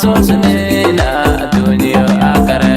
soosneena adduunyo aakhire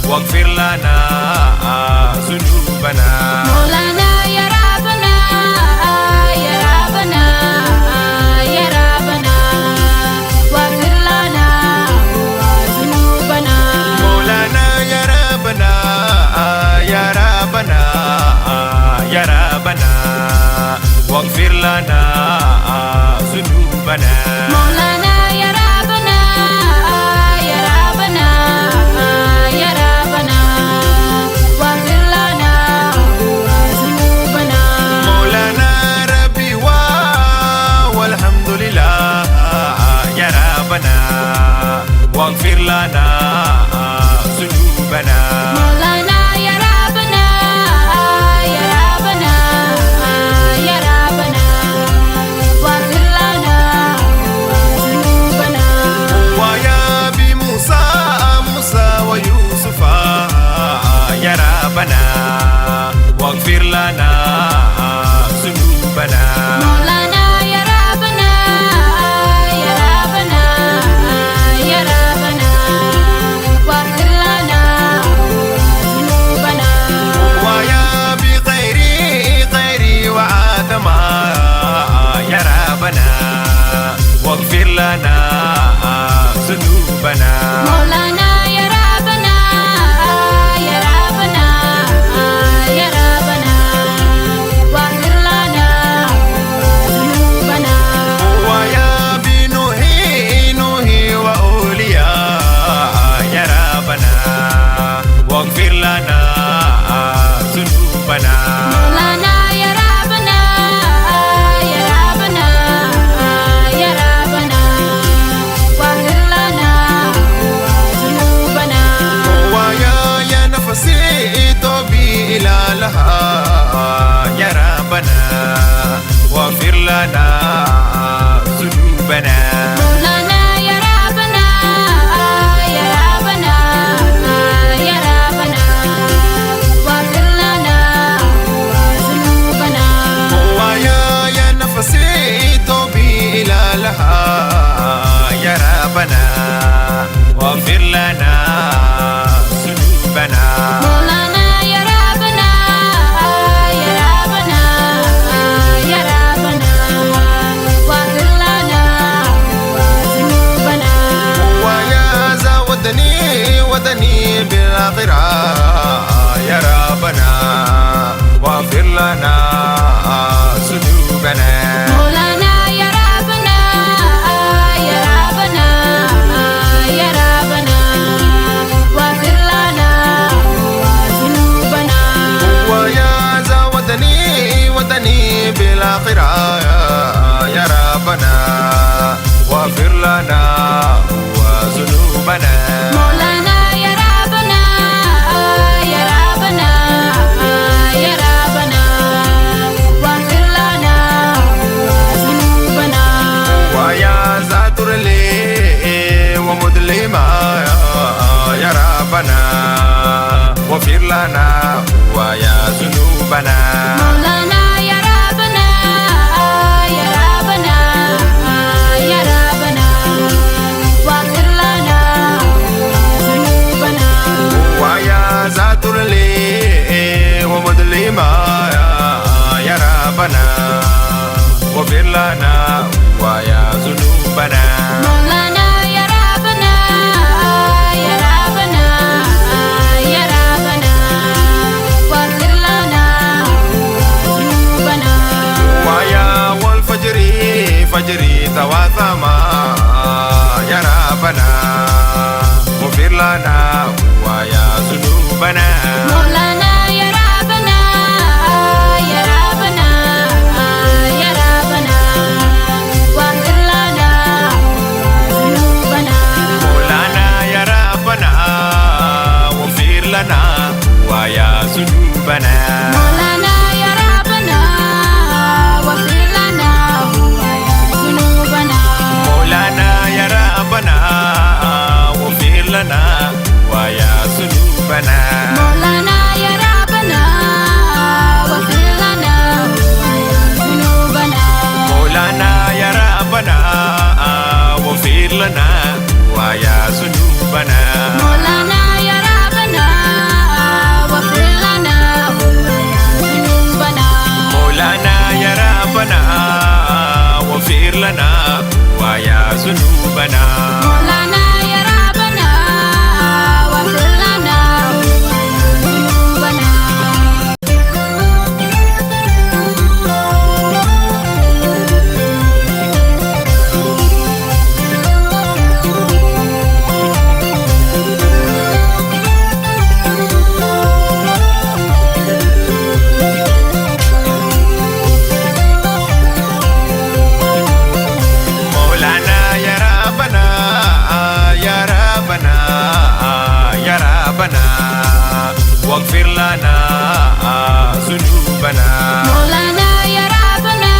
واغفر لنا ذنوبنا مولانا يا ربنا يا ربنا يا ربنا واغفر لنا ذنوبنا مولانا يا ربنا يا ربنا يا ربنا واغفر لنا ذنوبنا مولانا يا ربنا يا ربنا يا ربنا واغفر لنا ذنوبنا مولانا ربي والحمد لله يا ربنا واغفر لنا ذنوبنا. مولانا يا ربنا يا ربنا يا ربنا واغفر لنا ذنوبنا. ويا نفسي توبي إلى لها يا ربنا واغفر لنا ذنوبنا. مولانا يا ربنا يا ربنا يا ربنا واغفر لنا ذنوبنا. ويا ودني بالآخرة يا ربنا واغفر لنا ذنوبنا. مولانا يا ربنا يا ربنا يا ربنا واغفر لنا ذنوبنا. ويا ودني بالآخرة يا ربنا واغفر لنا وذنوبنا. مولانا يا ربنا يا ربنا يا ربنا واغفر لنا ذنوبنا. ويا زاتر لي ومدلما يا ربنا واغفر لنا ويا ذنوبنا. مولانا يا ربنا يا ربنا يا ربنا واغفر لنا ذنوبنا. ويا زاتر لي ومدلما يا ربنا واغفر لنا ويا ذنوبنا. مولانا يا ربنا يا ربنا يا ربنا واغفر لنا ذنوبنا. ويا فجري تواتما يا ربنا واغفر لنا ويا ذنوبنا. مولانا يا ربنا يا ربنا يا ربنا واغفر لنا ذنوبنا. مولانا يا ربنا واغفر لنا ويا ذنوبنا. مولانا يا ربنا واغفر لنا ذنوبنا. مولانا يا ربنا واغفر لنا ويا ذنوبنا. مولانا يا ربنا واغفر لنا ذنوبنا. مولانا يا ربنا واغفر لنا ويا ذنوبنا. مولانا يا ربنا واغفر لنا ذنوبنا. مولانا يا ربنا واغفر لنا ويا ذنوبنا. مولانا يا ربنا واغفر لنا ذنوبنا. مولانا يا ربنا يا ربنا يا ربنا واغفر لنا ذنوبنا. مولانا يا ربنا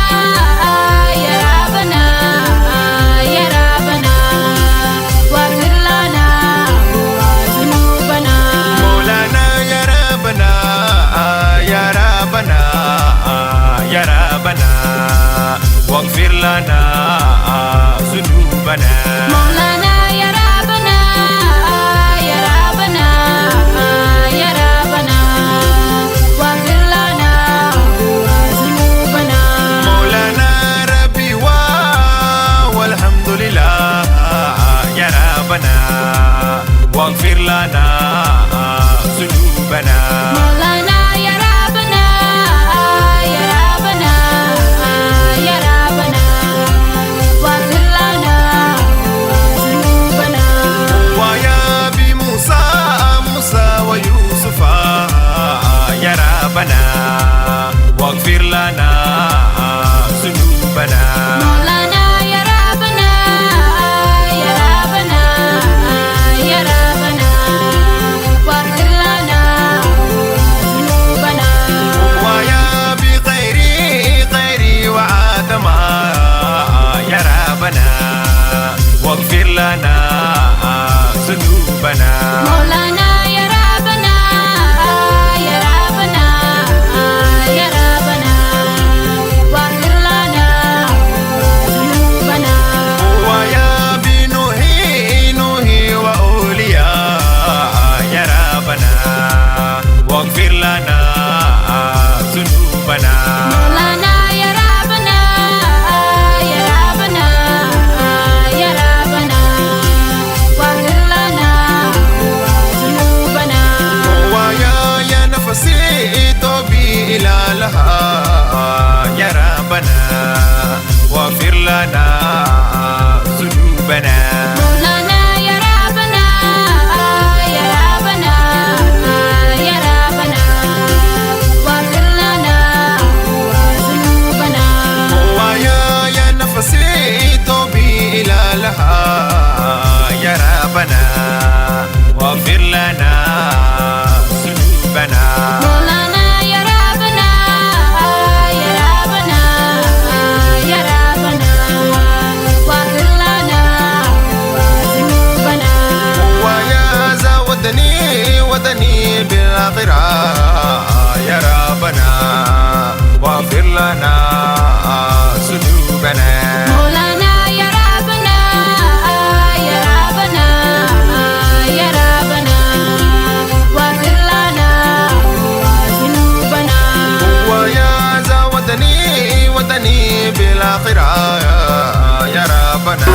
يا ربنا يا ربنا واغفر لنا ذنوبنا. مولانا يا ربنا يا ربنا يا ربنا واغفر لنا ذنوبنا. مولانا يا ربنا يا ربنا يا ربنا واغفر لنا ذنوبنا. مولانا ربي والحمد لله يا ربنا واغفر لنا ذنوبنا. مولانا يا ربنا يا ربنا يا ربنا واغفر لنا لنا ذنوبنا مولانا يا ربنا يا ربنا يا ربنا واغفر لنا ذنوبنا ويا بنوحي نوحي وأولياء يا ربنا واغفر لنا ذنوبنا مولانا يا ربنا يا ربنا يا ربنا واغفر لنا ذنوبنا ويا نفسي توبي إلى لها يا ربنا واغفر لنا ذنوبنا مولانا يا ربنا يا ربنا يا ربنا واغفر لنا ذنوبنا ويا نفسي توبي إلى لها يا ربنا واغفر لنا ذنوبنا مولانا يا ربنا يا ربنا يا ربنا واغفر لنا ذنوبنا ويا زودني ودني بالآخرة يا ربنا واغفر لنا ذنوبنا مولانا يا ربنا يا ربنا يا ربنا واغفر لنا ذنوبنا ويا زودني ودني بالآخرة يا ربنا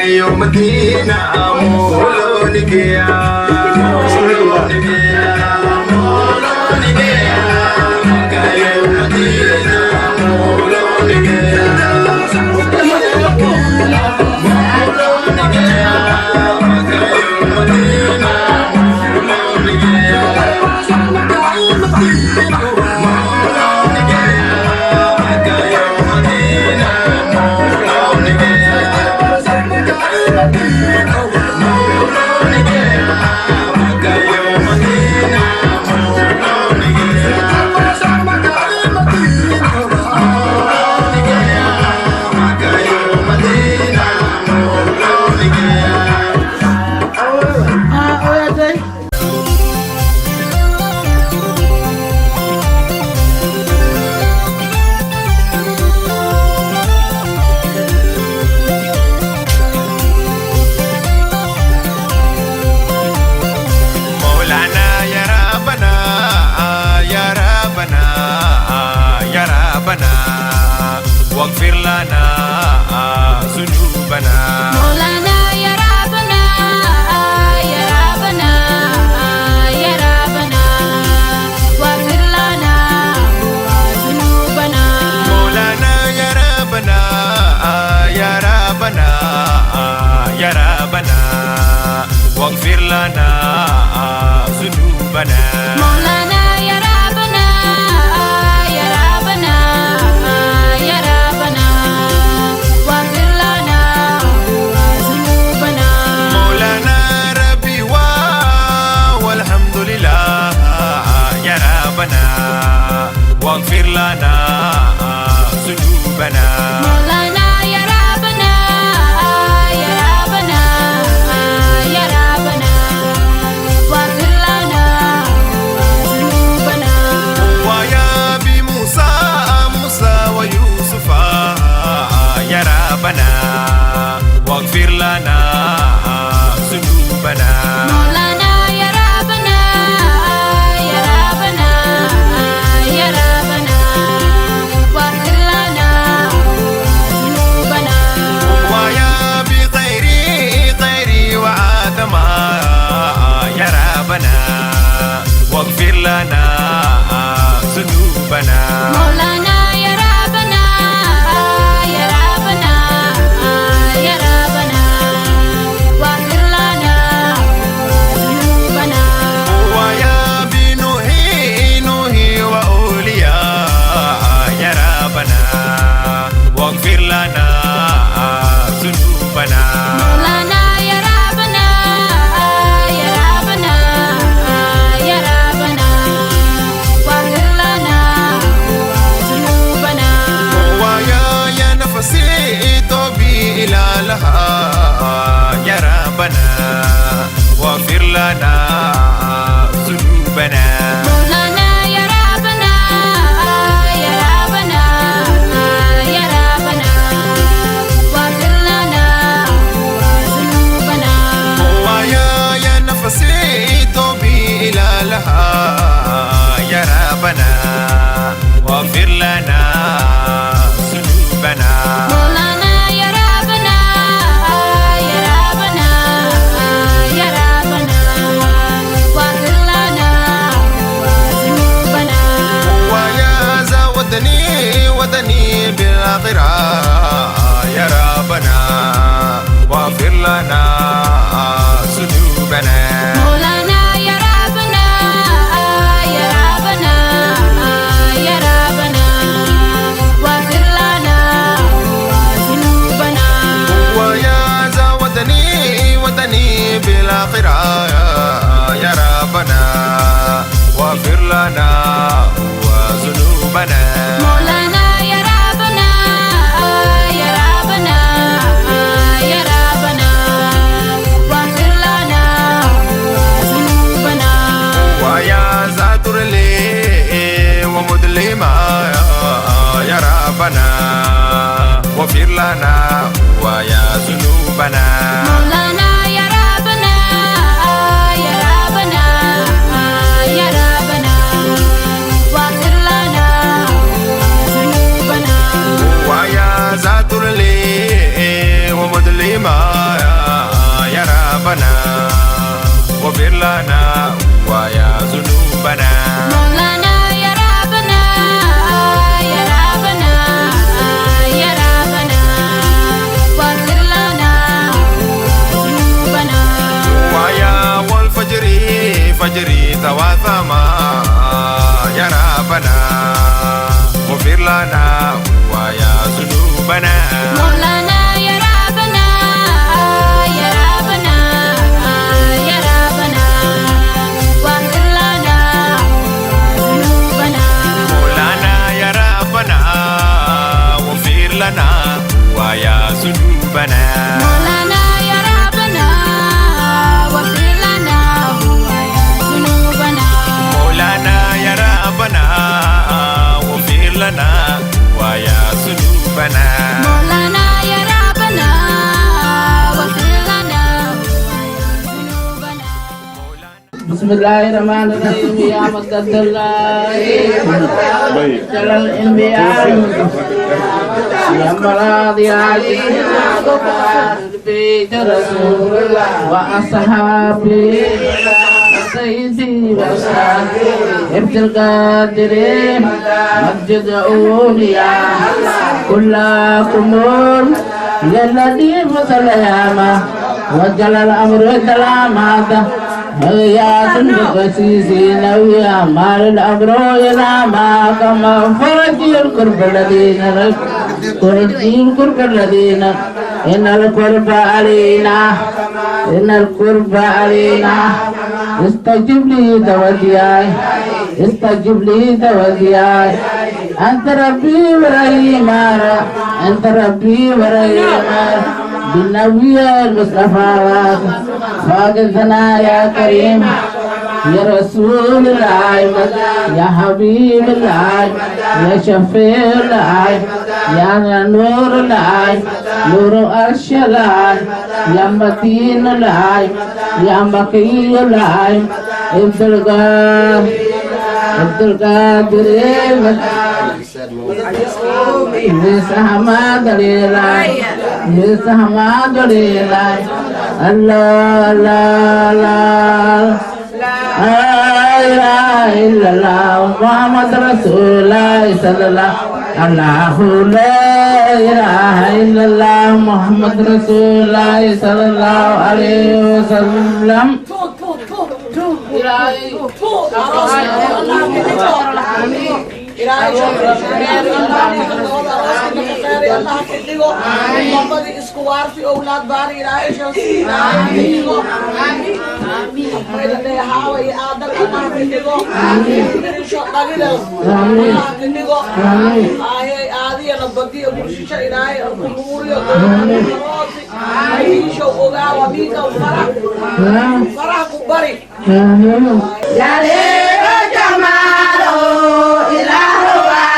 يوم الدين مولونك يا مولونك يا مولونك يا مكة يوم الدين مولونك يا مولونك يا مكة يوم الدين مولونك يا واغفر لنا ذنوبنا مولانا يا ربنا يا ربنا يا ربنا واغفر لنا ذنوبنا مولانا يا ربنا يا ربنا يا ربنا واغفر لنا ذنوبنا مولانا يا ربنا يا ربنا يا ربنا واغفر لنا ذنوبنا مولانا ربي والحمد لله يا ربنا واغفر لنا ذنوبنا مولانا يا ربنا يا ربنا يا ربنا واغفر لنا ذنوبنا ويا بموسى ويوسف يا ربنا ربنا واغفر لنا ويا ذنوبنا مولانا يا ربنا يا ربنا يا ربنا واغفر لنا ذنوبنا ويا ذات لي ومظلما يا ربنا واغفر لنا ويا ذنوبنا مولانا يا ربنا يا ربنا يا ربنا واغفر لنا ذنوبنا ويا والفجر فجري تواثما يا ربنا واغفر لنا ويا ذنوبنا مولانا يا ربنا يا ربنا يا ربنا واغفر لنا ذنوبنا مولانا يا ربنا واغفر لنا ويا ذنوبنا مولانا يا ربنا واغفر لنا ذنوبنا مولانا يا ربنا واغفر لنا ويا ذنوبنا مولانا يا ربنا واغفر لنا ذنوبنا بسم الله الرحمن الرحيم يا مقدس الله جل الانبياء يا مراد يا بيت رسول الله واصحابه سيدي وصحبه ابن القادر مسجد اولياء كلكم يا الذي فصل ياما وجل الامر والسلامات يا صندوق سيسين ويا مال الأمر يا ما كما فرج القرب الذين القرب الذين إن القرب علينا إن القرب علينا استجب لي توجيهي استجب لي توجيهي أنت ربي ورحيم أنت ربي ورحيم بالنبي المصطفى فاقتنا يا كريم يا رسول الله يا حبيب الله يا شفيع الله يا نور الله نور عرش الله يا متين الله يا مقي الله عبد القادر بسحمد لله بسحمد لله الله الله الله لا إله إلا الله محمد رسول الله صلى الله الله لا إله إلا الله محمد رسول الله صلى الله عليه وسلم isku waarti owlaad baan ilaahay shansiina hawa iyo aadal allah kidhigo dirisho dhagida allah kidhigo ayay aadiyana badiyo bulshisho ilaahay alkumuuriyo doosi ayiisho ogaawa miika faraha ku bari Jalero jamalo ilahuwa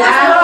La